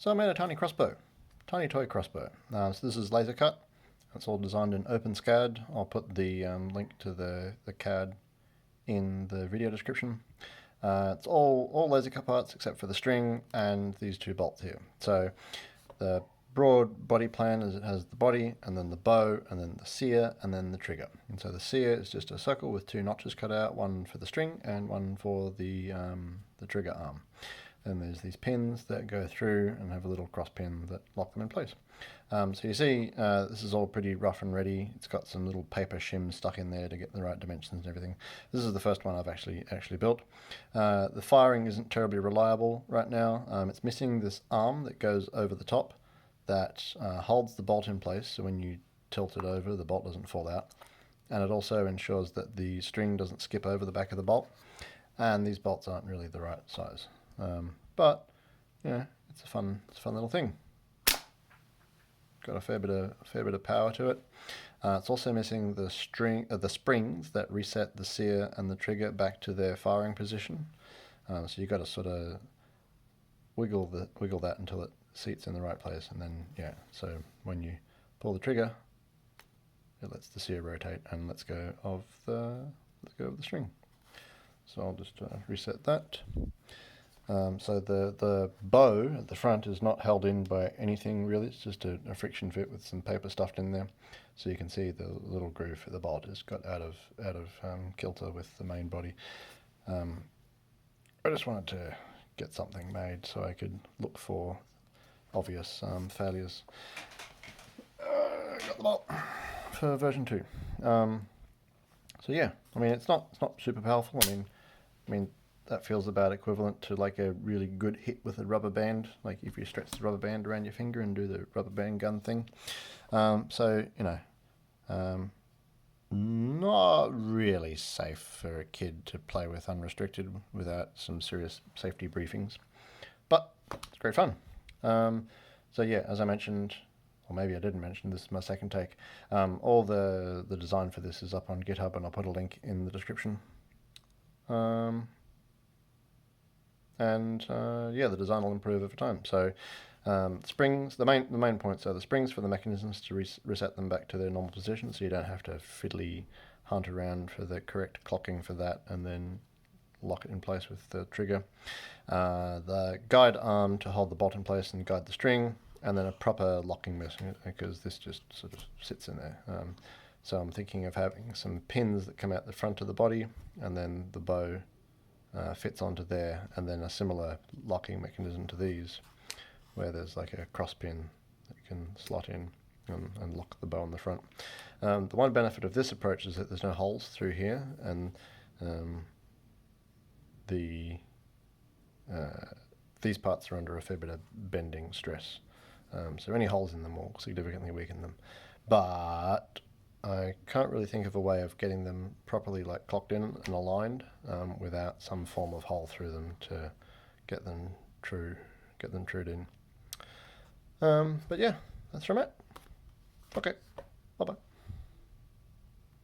So I made a tiny crossbow, tiny toy crossbow. So this is laser cut. It's all designed in OpenSCAD. I'll put the link to the CAD in the video description. It's all laser cut parts except for the string and these two bolts here. So the broad body plan is it has the body and then the bow and then the sear and then the trigger. And so the sear is just a circle with two notches cut out, one for the string and one for the trigger arm. Then there's these pins that go through and have a little cross pin that lock them in place. So you see this is all pretty rough and ready. It's got some little paper shims stuck in there to get the right dimensions and everything. This is the first one I've actually built. The firing isn't terribly reliable right now. It's missing this arm that goes over the top that holds the bolt in place, so when you tilt it over the bolt doesn't fall out. And it also ensures that the string doesn't skip over the back of the bolt. And these bolts aren't really the right size. But you know, it's a fun little thing. Got a fair bit of power to it. It's also missing the springs that reset the sear and the trigger back to their firing position. So you've got to sort of wiggle that until it seats in the right place, and then so when you pull the trigger, it lets the sear rotate and lets go of the string. So I'll just reset that. So the bow at the front is not held in by anything really. It's just a friction fit with some paper stuffed in there. So you can see the little groove for the bolt has got out of kilter with the main body. I just wanted to get something made so I could look for obvious failures. Got the bolt for version 2. So yeah, I mean it's not super powerful. I mean that feels about equivalent to like a really good hit with a rubber band, like if you stretch the rubber band around your finger and do the rubber band gun thing. So you know, not really safe for a kid to play with unrestricted without some serious safety briefings, but it's great fun. So yeah, as I mentioned, or maybe I didn't mention, this is my second take. All the design for this is up on GitHub, and I'll put a link in the description. Yeah, the design will improve over time. So springs, the main points are the springs for the mechanisms to reset them back to their normal position, so you don't have to fiddly hunt around for the correct clocking for that and then lock it in place with the trigger. The guide arm to hold the bolt in place and guide the string, and then a proper locking mechanism, because this just sort of sits in there. So I'm thinking of having some pins that come out the front of the body, and then the bow fits onto there, and then a similar locking mechanism to these, where there's like a cross pin that you can slot in and lock the bow on the front. The one benefit of this approach is that there's no holes through here, and these parts are under a fair bit of bending stress. So any holes in them will significantly weaken them. But I can't really think of a way of getting them properly like clocked in and aligned without some form of hole through them to get them trued in. But yeah, that's from it. Okay, bye bye.